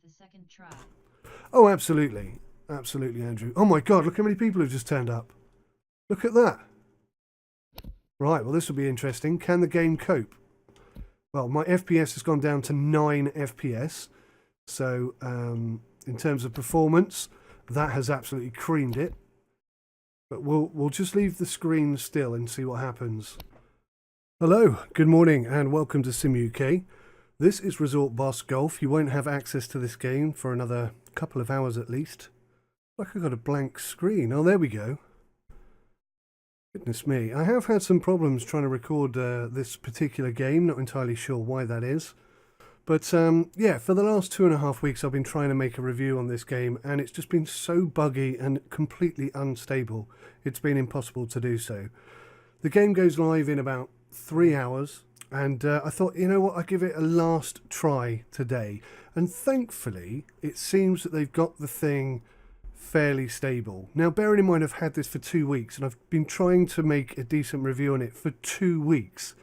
with a second try. Oh, absolutely. Absolutely, Andrew. Oh my God, look how many people have just turned up. Look at that. Right, well, this will be interesting. Can the game cope? Well, my FPS has gone down to 9 FPS. So, in terms of performance, that has absolutely creamed it. But we'll just leave the screen still and see what happens. Hello, good morning, and welcome to Sim UK. This is Resort Boss Golf. You won't have access to this game for another couple of hours at least. Like I got a blank screen. Oh, there we go. Goodness me. I have had some problems trying to record this particular game. Not entirely sure why that is. But yeah, for the last 2.5 weeks I've been trying to make a review on this game, and it's just been so buggy and completely unstable. It's been impossible to do so. The game goes live in about 3 hours, and I thought, you know what, I'll give it a last try today. And thankfully, it seems that they've got the thing fairly stable. Now, bearing in mind I've had this for 2 weeks, and I've been trying to make a decent review on it for 2 weeks,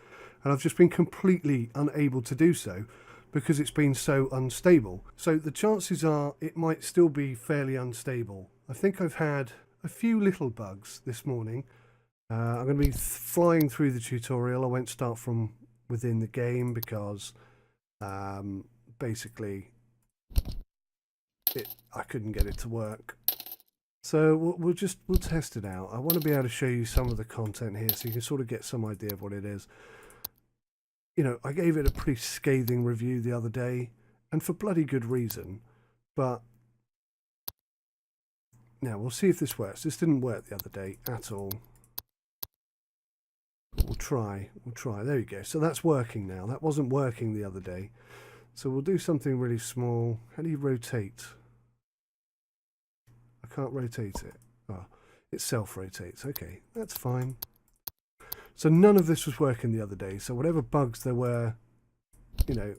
and I've just been completely unable to do so because it's been so unstable. So the chances are it might still be fairly unstable. I think I've had a few little bugs this morning. I'm going to be flying through the tutorial. I won't start from within the game because basically I couldn't get it to work. So we'll test it out. I want to be able to show you some of the content here so you can sort of get some idea of what it is. You know, I gave it a pretty scathing review the other day, and for bloody good reason. But now we'll see if this works. This didn't work the other day at all. We'll try. There you go. So that's working now. That wasn't working the other day. So we'll do something really small. How do you rotate? I can't rotate it. Oh, it self-rotates. Okay, that's fine. So none of this was working the other day. So whatever bugs there were, you know,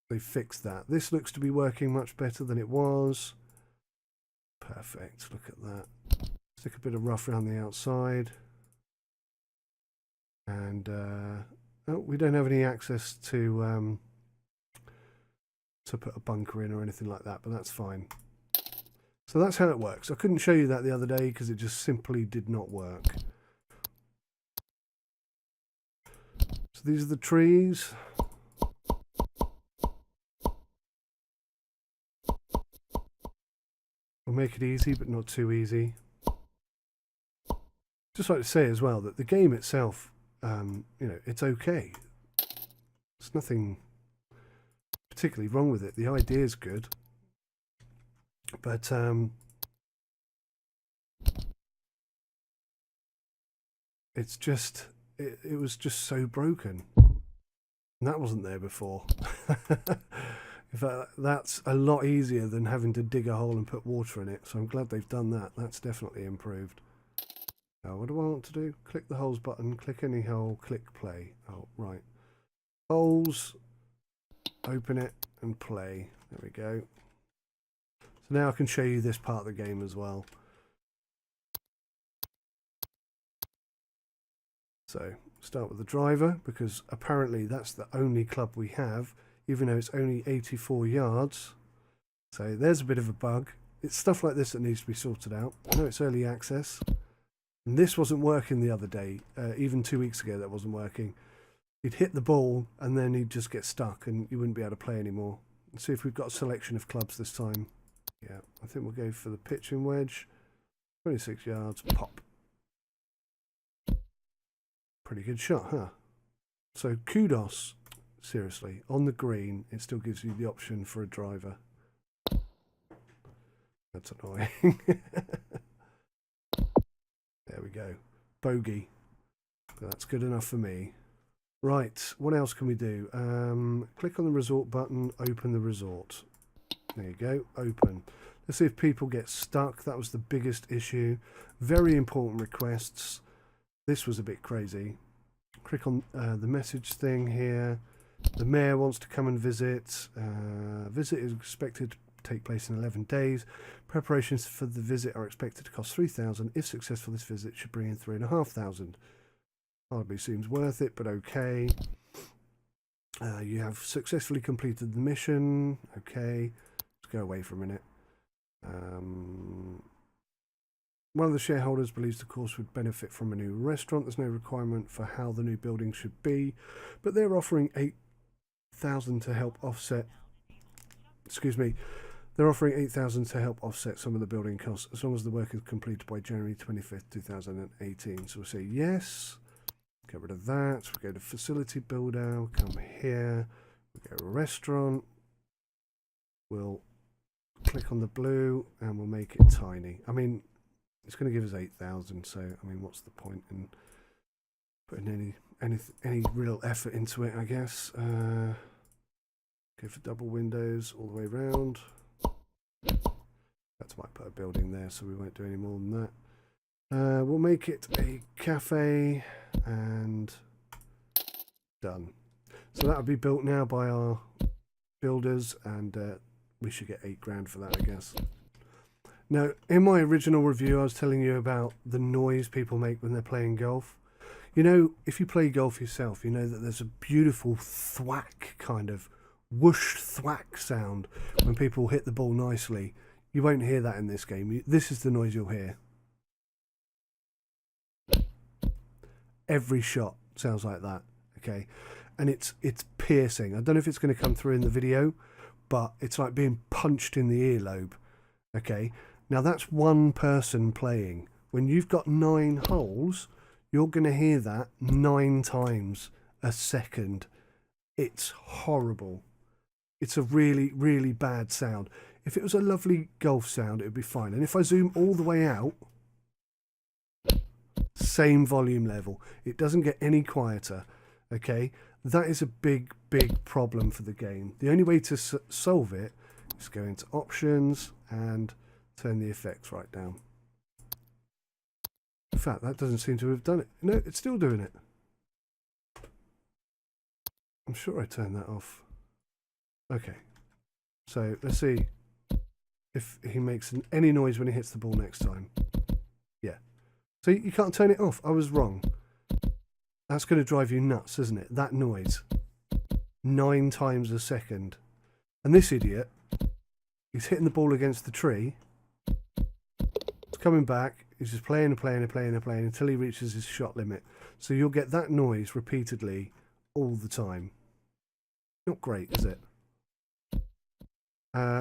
they fixed that. This looks to be working much better than it was. Perfect. Look at that. Stick a bit of rough around the outside. And oh, we don't have any access to put a bunker in or anything like that, but that's fine. So that's how it works. I couldn't show you that the other day because it just simply did not work. So these are the trees. We'll make it easy, but not too easy. Just like to say as well that the game itself, you know, it's okay. There's nothing particularly wrong with it. The idea is good, but it's just it was just so broken, and that wasn't there before. In fact, that's a lot easier than having to dig a hole and put water in it, so I'm glad they've done that. That's definitely improved. Now, what do I want to do? Click the holes button, click any hole, click play. Oh, right. Holes, open it and play. There we go. So now I can show you this part of the game as well. So start with the driver, because apparently that's the only club we have, even though it's only 84 yards. So there's a bit of a bug. It's stuff like this that needs to be sorted out. I know it's early access. And this wasn't working the other day. Even 2 weeks ago that wasn't working. He'd hit the ball and then he'd just get stuck and you wouldn't be able to play anymore. Let's see if we've got a selection of clubs this time. Yeah, I think we'll go for the pitching wedge. 26 yards, pop. Pretty good shot, huh? So kudos, seriously. On the green, it still gives you the option for a driver. That's annoying. There we go. Bogey. That's good enough for me. Right, what else can we do? Click on the resort button, open the resort. There you go, open. Let's see if people get stuck. That was the biggest issue. Very important requests. This was a bit crazy. Click on the message thing here. The mayor wants to come and visit. Visit is expected to take place in 11 days. Preparations for the visit are expected to cost 3,000. If successful, this visit should bring in 3,500. Hardly seems worth it, but okay. You have successfully completed the mission. Okay, let's go away for a minute. One of the shareholders believes the course would benefit from a new restaurant. There's no requirement for how the new building should be, but they're offering 8,000 to help offset. Excuse me. They're offering 8,000 to help offset some of the building costs, as long as the work is completed by January 25th, 2018. So we'll say yes. Get rid of that. We go to facility builder. We'll come here. We go to restaurant. We'll click on the blue and we'll make it tiny. I mean, it's going to give us 8,000. So I mean, what's the point in putting any real effort into it? I guess. Go for double windows all the way around. That's might put a building there, so we won't do any more than that. We'll make it a cafe and done. So that'll be built now by our builders, and we should get 8 grand for that, I guess. Now, in my original review, I was telling you about the noise people make when they're playing golf. You know, if you play golf yourself, you know that there's a beautiful thwack kind of whoosh thwack sound when people hit the ball nicely. You won't hear that in this game. This is the noise you'll hear. Every shot sounds like that, okay? And it's piercing. I don't know if it's going to come through in the video, but it's like being punched in the earlobe, okay? Now that's one person playing. When you've got 9 holes, you're going to hear that 9 times a second. It's horrible. It's a really, really bad sound. If it was a lovely golf sound, it would be fine. And if I zoom all the way out, same volume level. It doesn't get any quieter, okay? That is a big, big problem for the game. The only way to solve it is go into options and turn the effects right down. In fact, that doesn't seem to have done it. No, it's still doing it. I'm sure I turned that off. Okay, so let's see if he makes any noise when he hits the ball next time. Yeah. So you can't turn it off. I was wrong. That's going to drive you nuts, isn't it? That noise. 9 times a second. And this idiot, he's hitting the ball against the tree. He's coming back. He's just playing and playing and playing and playing until he reaches his shot limit. So you'll get that noise repeatedly all the time. Not great, is it?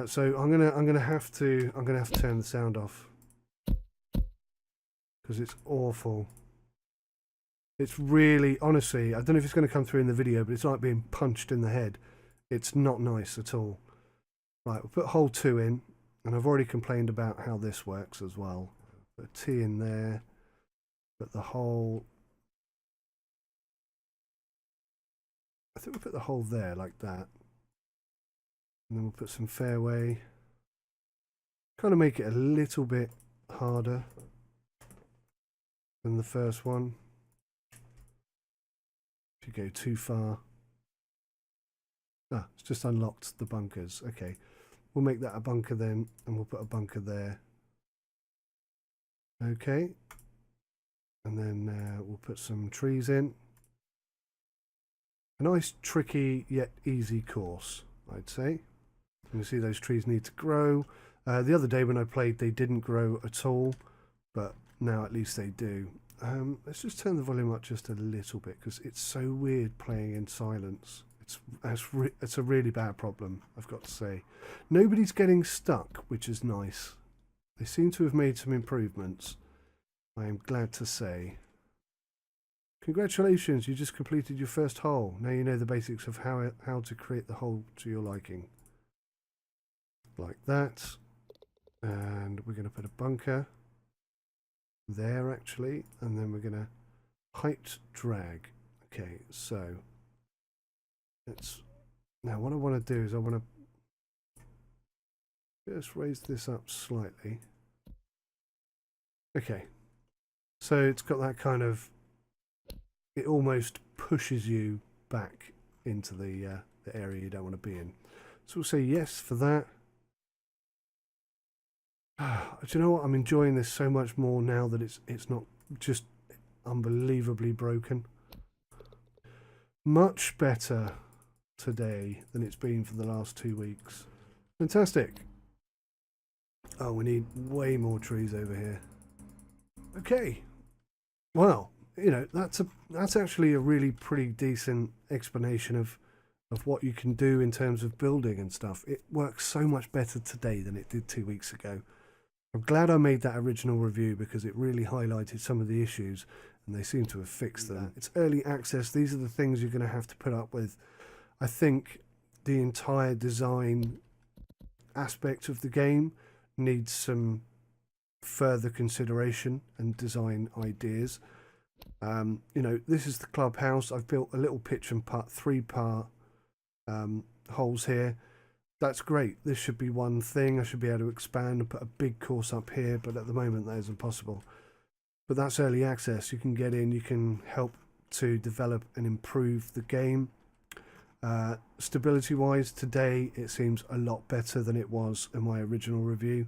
So I'm gonna have to turn the sound off because it's awful. It's really, honestly, I don't know if it's going to come through in the video, but it's like being punched in the head. It's not nice at all. Right, we'll put hole 2 in, and I've already complained about how this works as well. Put a T in there, put the hole. I think we'll put the hole there like that. And then we'll put some fairway. Kind of make it a little bit harder than the first one. If you go too far. Ah, it's just unlocked the bunkers. Okay. We'll make that a bunker then, and we'll put a bunker there. Okay. And then we'll put some trees in. A nice, tricky, yet easy course, I'd say. You can see those trees need to grow. The other day when I played, they didn't grow at all, but now at least they do. Let's just turn the volume up just a little bit because it's so weird playing in silence. It's a really bad problem, I've got to say. Nobody's getting stuck, which is nice. They seem to have made some improvements, I am glad to say. Congratulations, you just completed your first hole. Now you know the basics of how to create the hole to your liking. Like that. And we're going to put a bunker there actually, and then we're going to height drag. Okay, so now what I want to do is I want to just raise this up slightly. Okay, so it's got that kind of, it almost pushes you back into the area you don't want to be in. So we'll say yes for that. Do you know what? I'm enjoying this so much more now that it's not just unbelievably broken. Much better. today than it's been for the last 2 weeks. Fantastic. Oh, we need way more trees over here. Okay. Well, you know, that's actually a really pretty decent explanation of what you can do in terms of building and stuff. It works so much better today than it did 2 weeks ago. I'm glad I made that original review because it really highlighted some of the issues and they seem to have fixed them. It's early access. These are the things you're going to have to put up with. I think the entire design aspect of the game needs some further consideration and design ideas. You know, this is the clubhouse. I've built a little pitch and putt 3-par holes here. That's great. This should be one thing. I should be able to expand and put a big course up here, but at the moment that isn't possible. But that's early access. You can get in, you can help to develop and improve the game. Stability wise, today it seems a lot better than it was in my original review.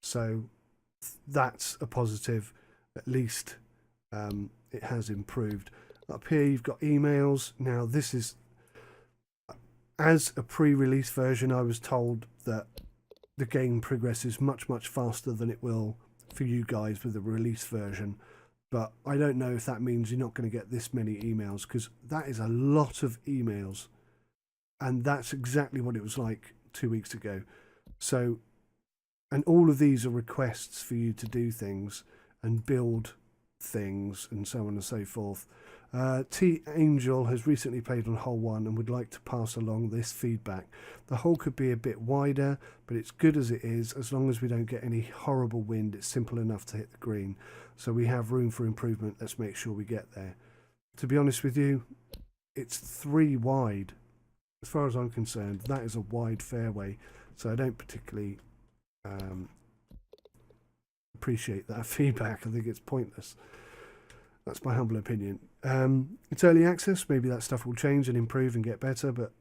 So that's a positive. At least it has improved. Up here you've got emails. Now this is, as a pre-release version, I was told that the game progresses much, much faster than it will for you guys with the release version. But I don't know if that means you're not going to get this many emails, because that is a lot of emails. And that's exactly what it was like 2 weeks ago. So, and all of these are requests for you to do things and build things and so on and so forth. T Angel has recently played on hole 1 and would like to pass along this feedback. The hole could be a bit wider, but it's good as it is. As long as we don't get any horrible wind, it's simple enough to hit the green. So we have room for improvement. Let's make sure we get there. To be honest with you, it's 3 wide. As far as I'm concerned, that is a wide fairway. So I don't particularly appreciate that feedback. I think it's pointless. That's my humble opinion. It's early access. Maybe that stuff will change and improve and get better, but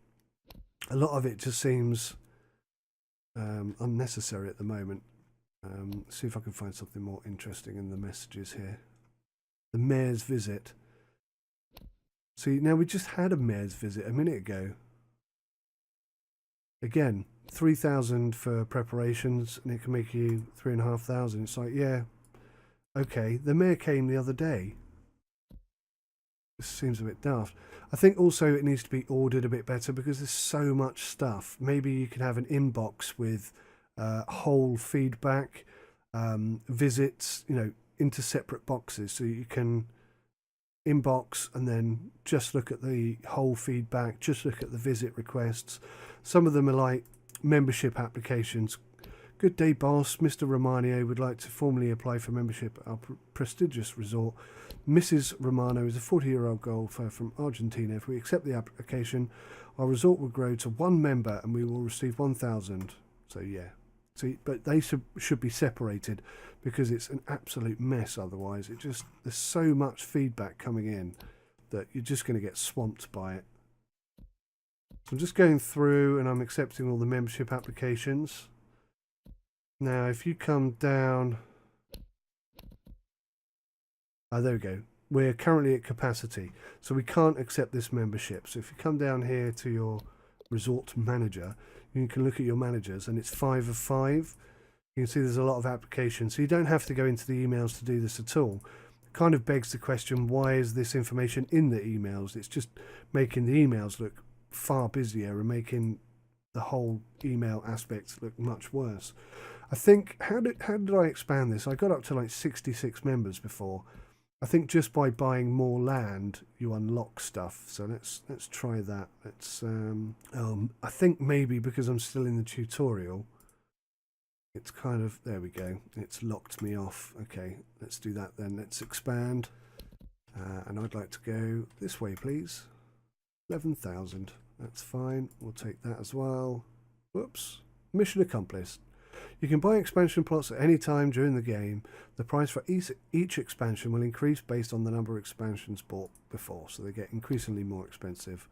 a lot of it just seems unnecessary at the moment. See if I can find something more interesting in the messages here. The mayor's visit. See, now we just had a mayor's visit a minute ago. Again, 3,000 for preparations, and it can make you 3,500. It's like, yeah, okay. The mayor came the other day. This seems a bit daft. I think also it needs to be ordered a bit better because there's so much stuff. Maybe you can have an inbox with whole feedback, visits, you know, into separate boxes, so you can inbox and then just look at the whole feedback, just look at the visit requests. Some of them are like membership applications. Good day, boss. Mr. Romano would like to formally apply for membership at our prestigious resort. Mrs. Romano is a 40-year-old golfer from Argentina. If we accept the application, our resort will grow to 1 member and we will receive 1,000. So yeah. See, but they should be separated because it's an absolute mess otherwise. There's so much feedback coming in that you're just going to get swamped by it. So I'm just going through and I'm accepting all the membership applications. Now, if you come down... there we go. We're currently at capacity, so we can't accept this membership. So if you come down here to your resort manager, you can look at your managers, and it's 5 of 5. You can see there's a lot of applications, so you don't have to go into the emails to do this at all. It kind of begs the question, why is this information in the emails? It's just making the emails look far busier and making the whole email aspect look much worse. I think, how did I expand this? I got up to like 66 members before. I think just by buying more land, you unlock stuff. So let's try that. Let's I think maybe because I'm still in the tutorial, it's kind of, there we go. It's locked me off. Okay, let's do that then. Let's expand. And I'd like to go this way, please. 11,000. That's fine. We'll take that as well. Whoops. Mission accomplished. You can buy expansion plots at any time during the game. The price for each expansion will increase based on the number of expansions bought before, so they get increasingly more expensive.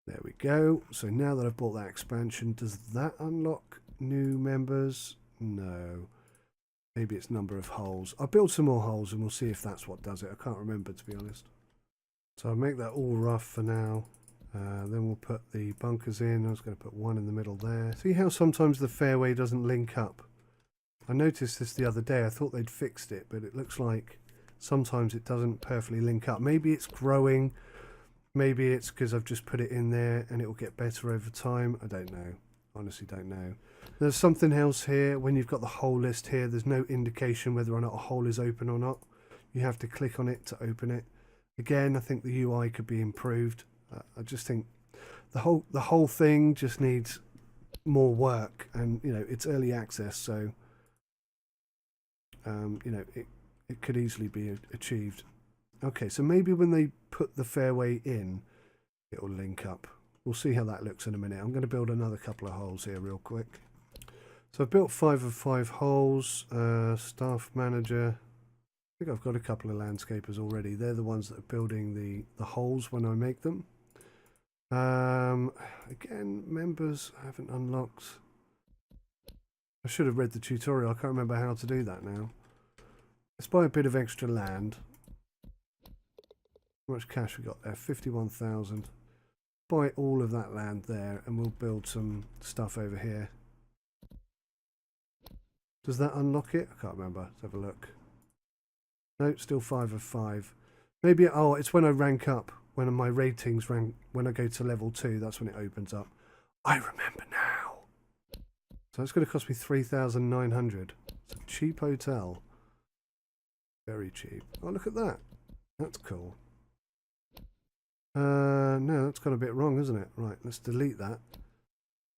There we go. So now that I've bought that expansion, does that unlock new members? No. Maybe it's number of holes. I'll build some more holes and we'll see if that's what does it. I can't remember, to be honest. So I'll make that all rough for now. Then we'll put the bunkers in. I was going to put one in the middle there. See how sometimes the fairway doesn't link up? I noticed this the other day. I thought they'd fixed it, but it looks like sometimes it doesn't perfectly link up. Maybe it's growing. Maybe it's because I've just put it in there and it will get better over time. I don't know. Honestly, don't know. There's something else here. When you've got the hole list here, there's no indication whether or not a hole is open or not. You have to click on it to open it. Again, I think the UI could be improved. I just think the whole thing just needs more work, and you know, it's early access, so you know, it could easily be achieved. Okay, so maybe when they put the fairway in, it will link up. We'll see how that looks in a minute. I'm going to build another couple of holes here real quick. So I've built 5 of 5 holes. Staff manager. I think I've got a couple of landscapers already. They're the ones that are building the holes when I make them. Again, members I haven't unlocked. I should have read the tutorial. I can't remember how to do that now. Let's buy a bit of extra land. How much cash we got there? 51,000. Buy all of that land there and we'll build some stuff over here. Does that unlock it? I can't remember. Let's have a look. No, still 5 of 5. Maybe, oh, it's when I rank up. When my ratings rank, when I go to level 2, that's when it opens up. I remember now. So it's going to cost me 3,900. It's a cheap hotel. Very cheap. Oh, look at that. That's cool. No, that's got a bit wrong, isn't it? Right, let's delete that.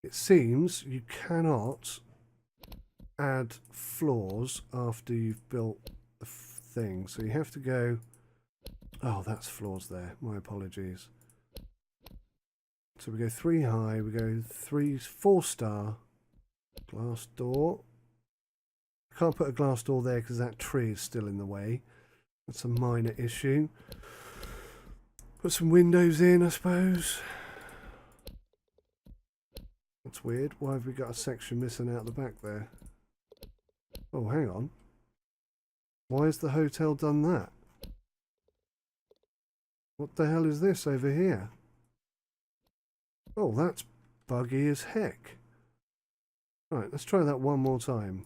It seems you cannot add floors after you've built the thing. So you have to go... Oh, that's floors there. My apologies. So we go 3 high, we go 4 star. Glass door. I can't put a glass door there because that tree is still in the way. That's a minor issue. Put some windows in, I suppose. That's weird. Why have we got a section missing out the back there? Oh, hang on. Why has the hotel done that? What the hell is this over here? Oh, that's buggy as heck. Right, let's try that one more time.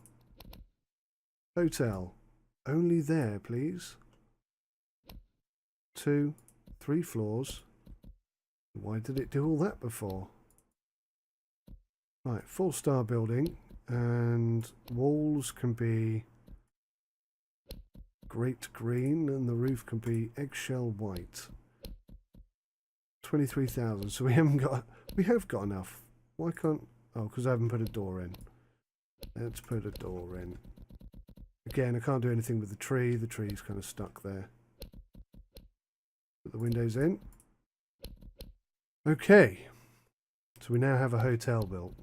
Hotel. Only there, please. 2, 3 floors. Why did it do all that before? Right, 4-star building. And walls can be great green and the roof can be eggshell white. 23,000. So we have got enough. Why can't... Oh, because I haven't put a door in. Let's put a door in. Again, I can't do anything with the tree. The tree's kind of stuck there. Put the windows in. Okay. So we now have a hotel built.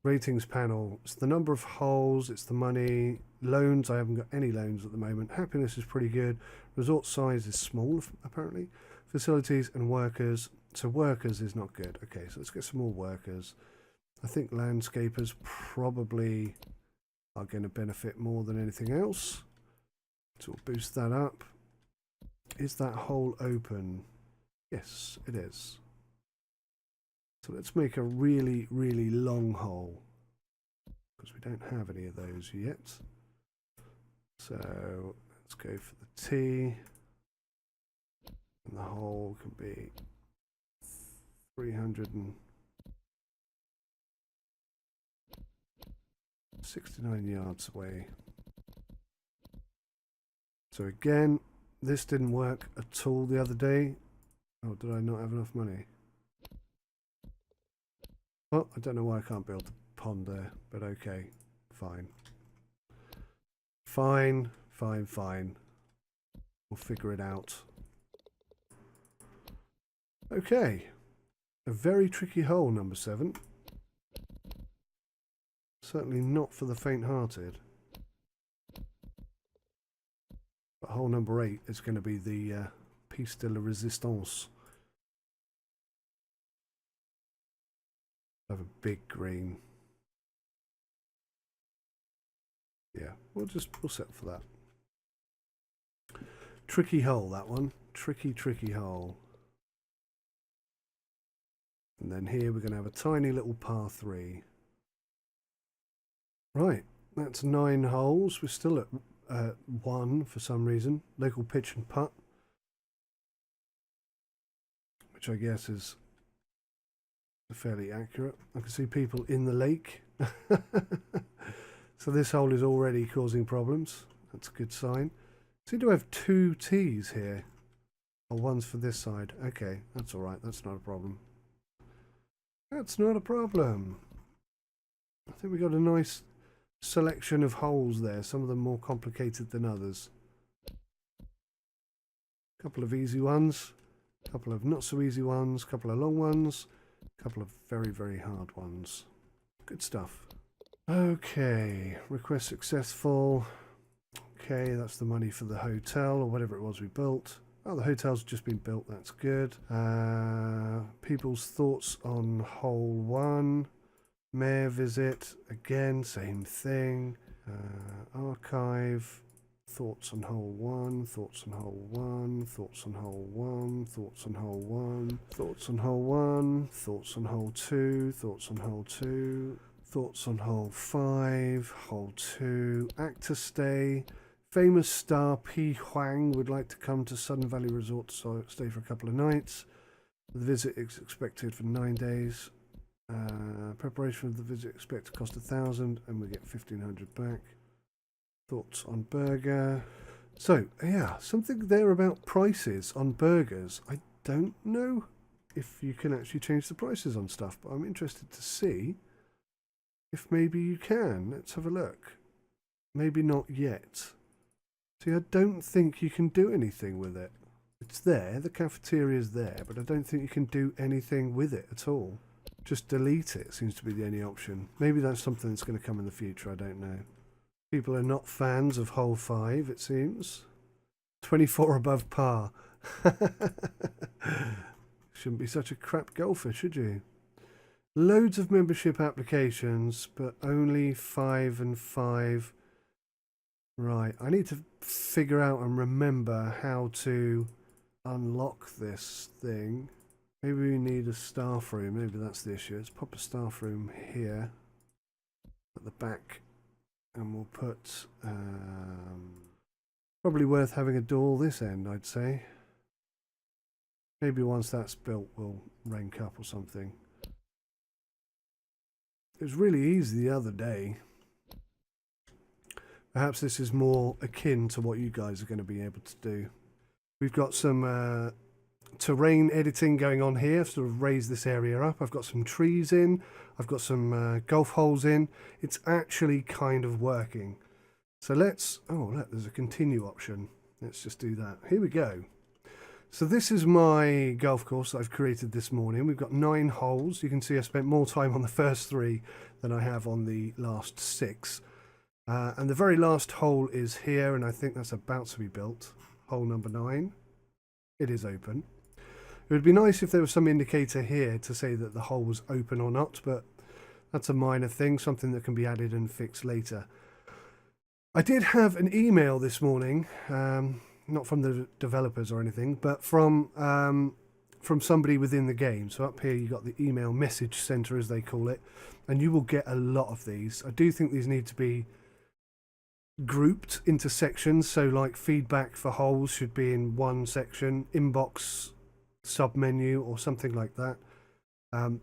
Ratings panel. It's the number of holes. It's the money. Loans. I haven't got any loans at the moment. Happiness is pretty good. Resort size is small, apparently. Facilities and workers. So workers is not good. Okay, so let's get some more workers. I think landscapers probably are going to benefit more than anything else. So we'll boost that up. Is that hole open? Yes, it is. So let's make a really, really long hole. Because we don't have any of those yet. So let's go for the T. And the hole can be 369 yards away. So again, this didn't work at all the other day. Oh, did I not have enough money? Well, I don't know why I can't build the pond there, but okay, fine. Fine, fine, fine. We'll figure it out. Okay, a very tricky hole, number 7. Certainly not for the faint-hearted. But hole number 8 is going to be the piece de la resistance. Have a big green. Yeah, we'll settle for that. Tricky hole, that one. Tricky, tricky hole. And then here we're going to have a tiny little par 3. Right, that's 9 holes. We're still at 1 for some reason. Local pitch and putt, which I guess is fairly accurate. I can see people in the lake. So this hole is already causing problems. That's a good sign. Seem to have 2 tees here. Oh, one's for this side. Okay, that's all right. That's not a problem. That's not a problem. I think we got a nice selection of holes there. Some of them more complicated than others. A couple of easy ones. A couple of not so easy ones. A couple of long ones. A couple of very, very hard ones. Good stuff. Okay, request successful. Okay, that's the money for the hotel or whatever it was we built. Oh, the hotel's just been built, that's good. People's thoughts on hole 1. Mayor visit, again, same thing. Archive, thoughts on hole 1, thoughts on hole 1, thoughts on hole 1, thoughts on hole 1, thoughts on hole 1, thoughts on hole 2, thoughts on hole 2. Thoughts on hole 5, hole 2, actor stay. Famous star P. Huang would like to come to Southern Valley Resort to stay for a couple of nights. The visit is expected for 9 days. Preparation of the visit expected to cost 1,000 and we get 1,500 back. Thoughts on burger. So, yeah, something there about prices on burgers. I don't know if you can actually change the prices on stuff, but I'm interested to see if maybe you can. Let's have a look. Maybe not yet. See, I don't think you can do anything with it. It's there, the cafeteria's there, but I don't think you can do anything with it at all. Just delete it seems to be the only option. Maybe that's something that's going to come in the future, I don't know. People are not fans of hole 5, it seems. 24 above par. Shouldn't be such a crap golfer, should you? Loads of membership applications, but only 5 and 5. Right, I need to figure out and remember how to unlock this thing. Maybe we need a staff room, maybe that's the issue. Let's pop a staff room here at the back and we'll put probably worth having a door this end, I'd say. Maybe once that's built we'll rank up or something. It was really easy the other day. Perhaps this is more akin to what you guys are going to be able to do. We've got some terrain editing going on here, sort of raise this area up. I've got some trees in. I've got some golf holes in. It's actually kind of working. So let's, oh look, there's a continue option. Let's just do that. Here we go. So this is my golf course that I've created this morning. We've got 9 holes. You can see I spent more time on the first 3 than I have on the last 6. And the very last hole is here, and I think that's about to be built. Hole number 9. It is open. It would be nice if there was some indicator here to say that the hole was open or not, but that's a minor thing, something that can be added and fixed later. I did have an email this morning, not from the developers or anything, but from somebody within the game. So up here you got the email message center, as they call it, and you will get a lot of these. I do think these need to be grouped into sections, so like feedback for holes should be in one section, inbox sub-menu or something like that,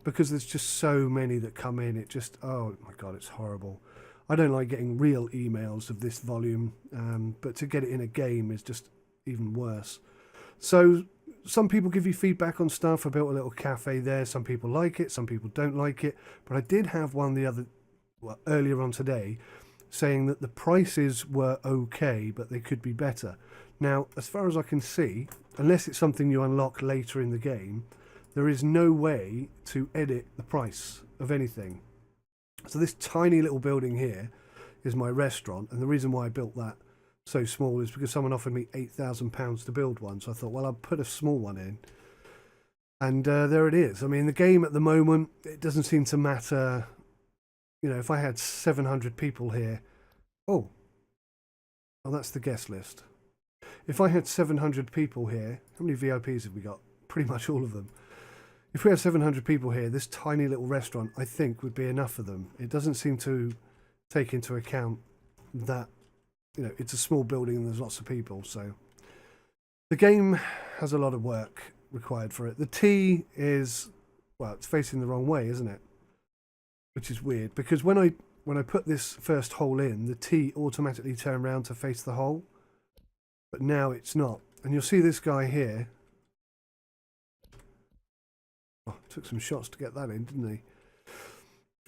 because there's just so many that come in. It just, oh my god, it's horrible. I don't like getting real emails of this volume, but to get it in a game is just even worse. So some people give you feedback on stuff. I built a little cafe there. Some people like it, some people don't like it, but I did have one earlier on today saying that the prices were okay, but they could be better. Now, as far as I can see, unless it's something you unlock later in the game, there is no way to edit the price of anything. So this tiny little building here is my restaurant, and the reason why I built that so small is because someone offered me £8,000 to build one, so I thought, well, I'll put a small one in. And there it is. I mean, the game at the moment, it doesn't seem to matter. You know, if I had 700 people here, oh, that's the guest list. If I had 700 people here, how many VIPs have we got? Pretty much all of them. If we had 700 people here, this tiny little restaurant, I think, would be enough for them. It doesn't seem to take into account that, you know, it's a small building and there's lots of people. So the game has a lot of work required for it. The tee is, well, it's facing the wrong way, isn't it? Which is weird, because when I put this first hole in, the tee automatically turned around to face the hole, but now it's not. And you'll see this guy here. Oh, took some shots to get that in, didn't he?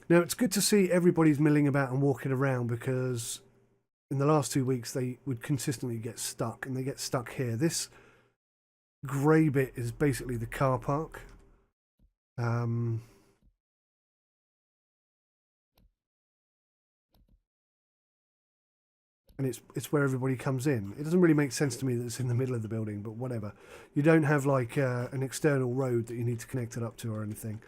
Now, it's good to see everybody's milling about and walking around, because in the last 2 weeks they would consistently get stuck, and they get stuck here. This grey bit is basically the car park. And it's where everybody comes in. It doesn't really make sense to me that it's in the middle of the building, but whatever. You don't have like an external road that you need to connect it up to or anything.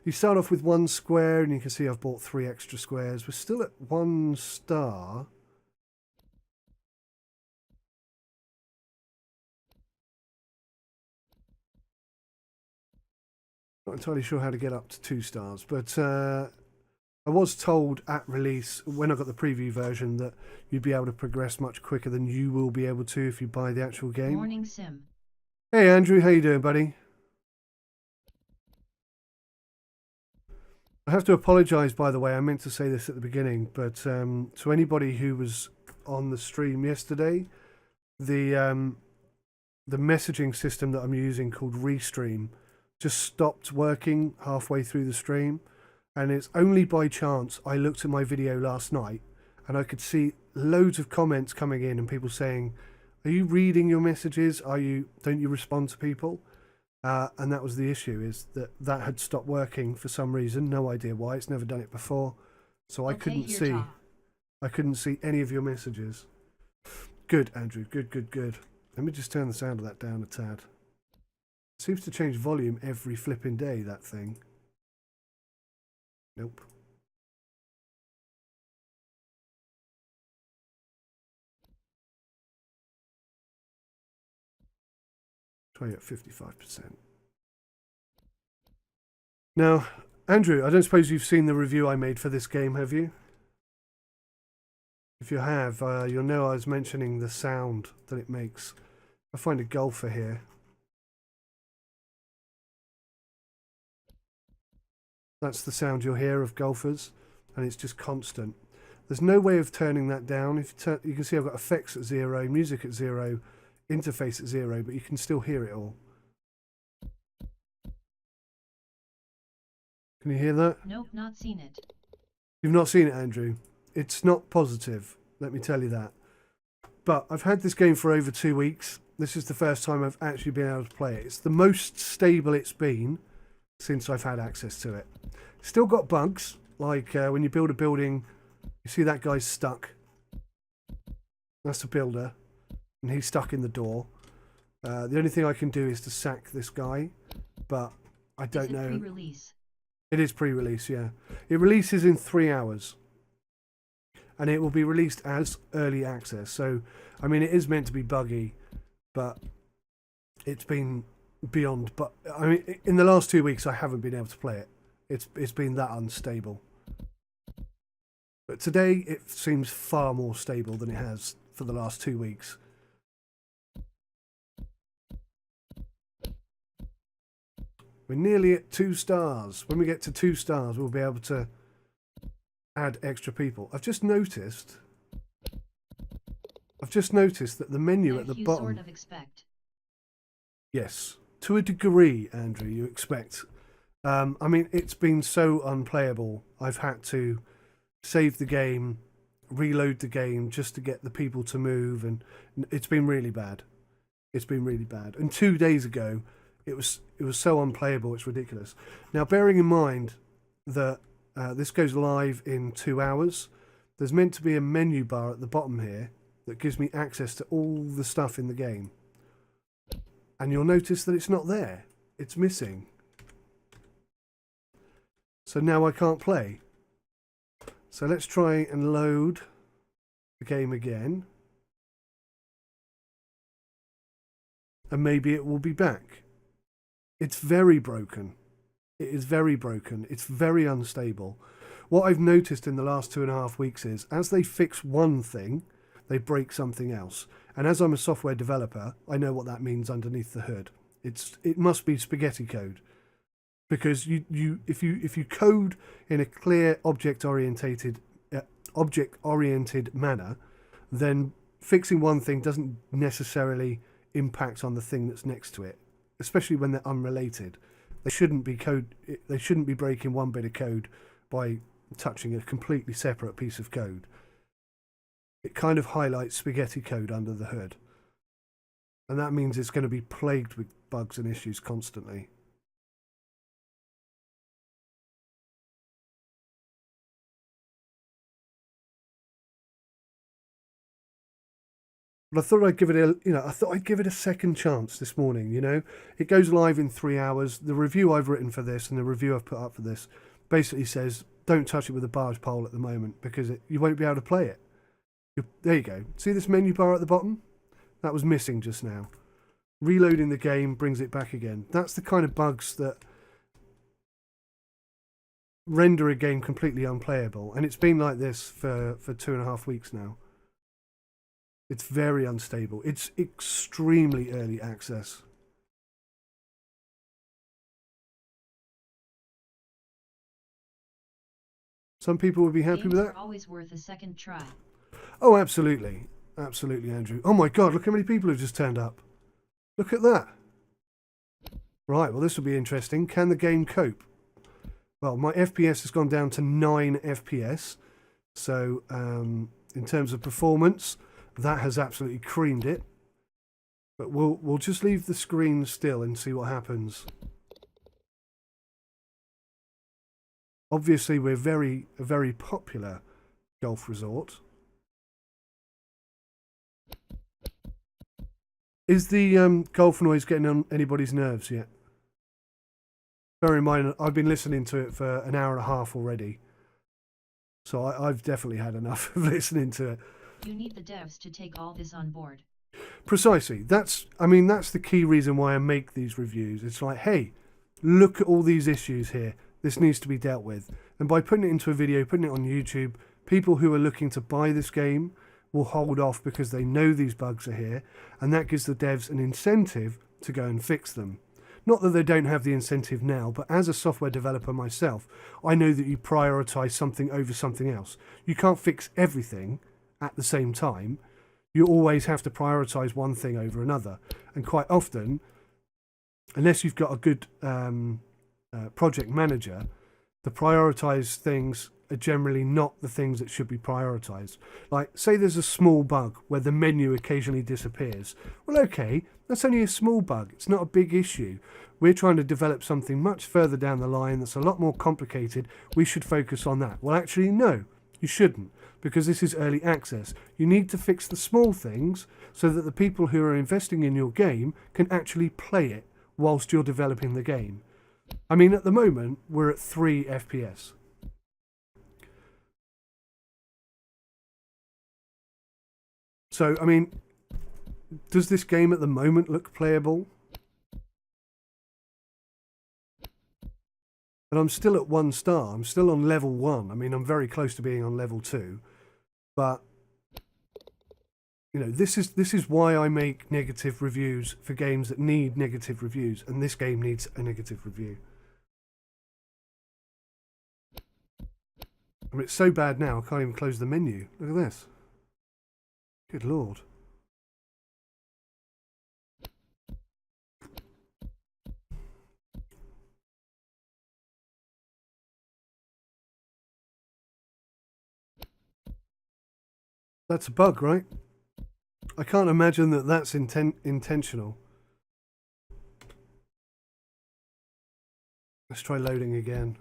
You start off with 1 square, and you can see I've bought 3 extra squares. We're still at 1 star. Not entirely sure how to get up to 2 stars, but I was told at release, when I got the preview version, that you'd be able to progress much quicker than you will be able to if you buy the actual game. Morning, Sim. Hey Andrew, how you doing, buddy? I have to apologise, by the way, I meant to say this at the beginning, but to anybody who was on the stream yesterday, the messaging system that I'm using called Restream just stopped working halfway through the stream, and it's only by chance I looked at my video last night and I could see loads of comments coming in and people saying, are you reading your messages? Don't you respond to people? And that was the issue, is that had stopped working for some reason. No idea why. It's never done it before. So I couldn't see any of your messages. Good, Andrew. Good. Let me just turn the sound of that down a tad. It seems to change volume every flipping day, that thing. Nope. Try at 55%. Now, Andrew, I don't suppose you've seen the review I made for this game, have you? If you have, you'll know I was mentioning the sound that it makes. I find a golfer here. That's the sound you'll hear of golfers, and it's just constant. There's no way of turning that down. If you can see I've got effects at 0, music at 0, interface at 0, but you can still hear it all. Can you hear that? Nope, not seen it. You've not seen it, Andrew. It's not positive, let me tell you that. But I've had this game for over 2 weeks. This is the first time I've actually been able to play it. It's the most stable it's been since I've had access to it. Still got bugs, like when you build a building, you see that guy's stuck. That's the builder, and he's stuck in the door. The only thing I can do is to sack this guy, but I don't know. Pre-release? It is pre-release, yeah. It releases in 3 hours, and it will be released as early access. So, I mean, it is meant to be buggy, but it's been beyond. But I mean, in the last 2 weeks, I haven't been able to play it. It's been that unstable. But today, it seems far more stable than it has for the last 2 weeks. We're nearly at 2 stars. When we get to 2 stars, we'll be able to add extra people. I've just noticed that the menu at the bottom. Sort of expect. Yes, to a degree, Andrew, you expect. I mean, it's been so unplayable. I've had to save the game, reload the game just to get the people to move, and it's been really bad. It's been really bad. And 2 days ago, it was so unplayable, it's ridiculous. Now, bearing in mind that this goes live in 2 hours, there's meant to be a menu bar at the bottom here that gives me access to all the stuff in the game. And you'll notice that it's not there. It's missing. So now I can't play. So let's try and load the game again. And maybe it will be back. It's very broken. It is very broken. It's very unstable. What I've noticed in the last 2.5 weeks is as they fix one thing, they break something else. And as I'm a software developer, I know what that means underneath the hood. It must be spaghetti code, because if you code in a clear object oriented manner, then fixing one thing doesn't necessarily impact on the thing that's next to it, especially when they're unrelated. They shouldn't be breaking one bit of code by touching a completely separate piece of code. It kind of highlights spaghetti code under the hood. And that means it's going to be plagued with bugs and issues constantly. But I thought I'd give it a second chance this morning. It goes live in 3 hours. The review I've written for this and the review I've put up for this basically says don't touch it with a barge pole at the moment, because you won't be able to play it. There you go. See this menu bar at the bottom? That was missing just now. Reloading the game brings it back again. That's the kind of bugs that render a game completely unplayable, and it's been like this for 2.5 weeks now. It's very unstable. It's extremely early access. Some people would be happy with that. Always worth a second try. Oh, absolutely. Absolutely, Andrew. Oh my God, look how many people have just turned up. Look at that. Right, well, this will be interesting. Can the game cope? Well, my FPS has gone down to 9 FPS. So, in terms of performance, that has absolutely creamed it. But we'll just leave the screen still and see what happens. Obviously, we're a very popular golf resort. Is the golf noise getting on anybody's nerves yet? Bear in mind, I've been listening to it for an hour and a half already. So I've definitely had enough of listening to it. You need the devs to take all this on board. Precisely. That's the key reason why I make these reviews. It's like, hey, look at all these issues here. This needs to be dealt with. And by putting it into a video, putting it on YouTube, people who are looking to buy this game will hold off because they know these bugs are here, and that gives the devs an incentive to go and fix them. Not that they don't have the incentive now, but as a software developer myself, I know that you prioritize something over something else. You can't fix everything at the same time. You always have to prioritize one thing over another. And quite often, unless you've got a good project manager, the prioritized things are generally not the things that should be prioritized. Like, say there's a small bug where the menu occasionally disappears. Well, okay, that's only a small bug. It's not a big issue. We're trying to develop something much further down the line that's a lot more complicated. We should focus on that. Well, actually, no, you shouldn't, because this is early access. You need to fix the small things so that the people who are investing in your game can actually play it whilst you're developing the game. I mean, at the moment, we're at 3 FPS. So, I mean, does this game at the moment look playable? And I'm still at 1 star. I'm still on level 1. I mean, I'm very close to being on level 2. But, you know, this is why I make negative reviews for games that need negative reviews. And this game needs a negative review. I mean, it's so bad now, I can't even close the menu. Look at this. Good Lord. That's a bug, right? I can't imagine that that's intentional. Let's try loading again.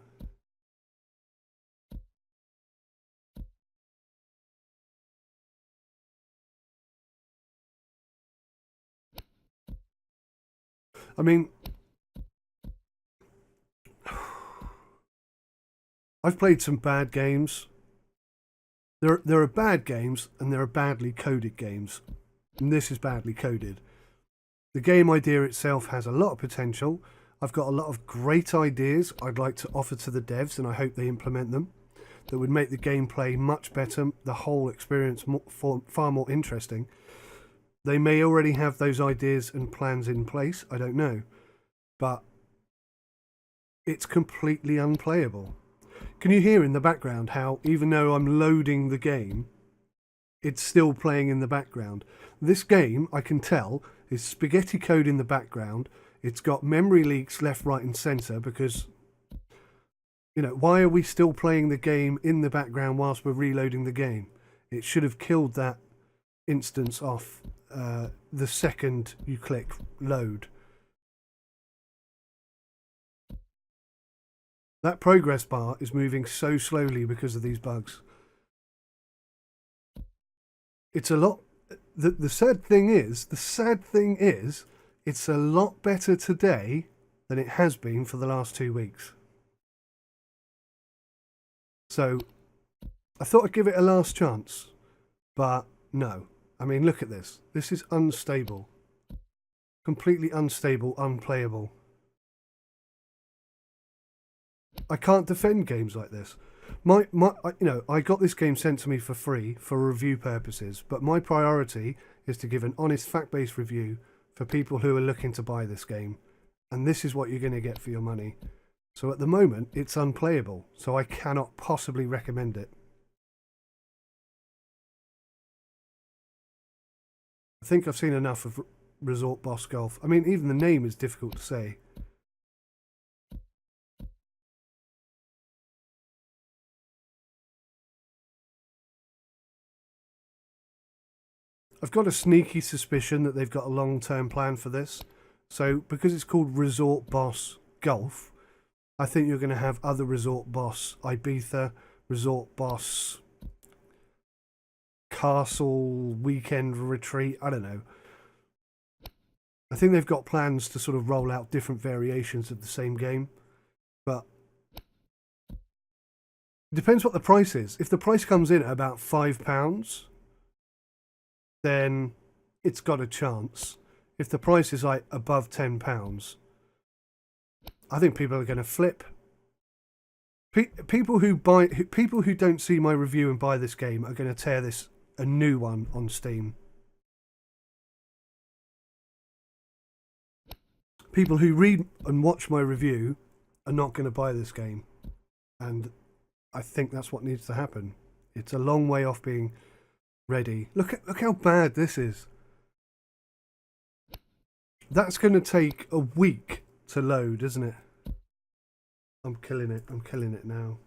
I mean, I've played some bad games. There are bad games and there are badly coded games. And this is badly coded. The game idea itself has a lot of potential. I've got a lot of great ideas I'd like to offer to the devs, and I hope they implement them, that would make the gameplay much better, the whole experience far more interesting. They may already have those ideas and plans in place, I don't know. But it's completely unplayable. Can you hear in the background how, even though I'm loading the game, it's still playing in the background? This game, I can tell, is spaghetti code in the background. It's got memory leaks left, right and centre because, you know, why are we still playing the game in the background whilst we're reloading the game? It should have killed that instance off the second you click load. That progress bar is moving so slowly because of these bugs. It's a lot... The sad thing is, it's a lot better today than it has been for the last 2 weeks. So, I thought I'd give it a last chance, but no. I mean, look at this. This is unstable. Completely unstable, unplayable. I can't defend games like this. I got this game sent to me for free for review purposes, but my priority is to give an honest, fact-based review for people who are looking to buy this game, and this is what you're going to get for your money. So at the moment, it's unplayable, so I cannot possibly recommend it. I think I've seen enough of Resort Boss Golf. I mean, even the name is difficult to say. I've got a sneaky suspicion that they've got a long-term plan for this. So, because it's called Resort Boss Golf, I think you're going to have other Resort Boss Ibiza, Resort Boss Castle Weekend Retreat, I don't know. I think they've got plans to sort of roll out different variations of the same game. But it depends what the price is. If the price comes in at about £5, then it's got a chance. If the price is like above £10, I think people are going to flip. People who don't see my review and buy this game are going to tear this a new one on Steam. People who read and watch my review are not going to buy this game, and I think that's what needs to happen. It's a long way off being ready. Look how bad this is. That's going to take a week to load, isn't it? I'm killing it now.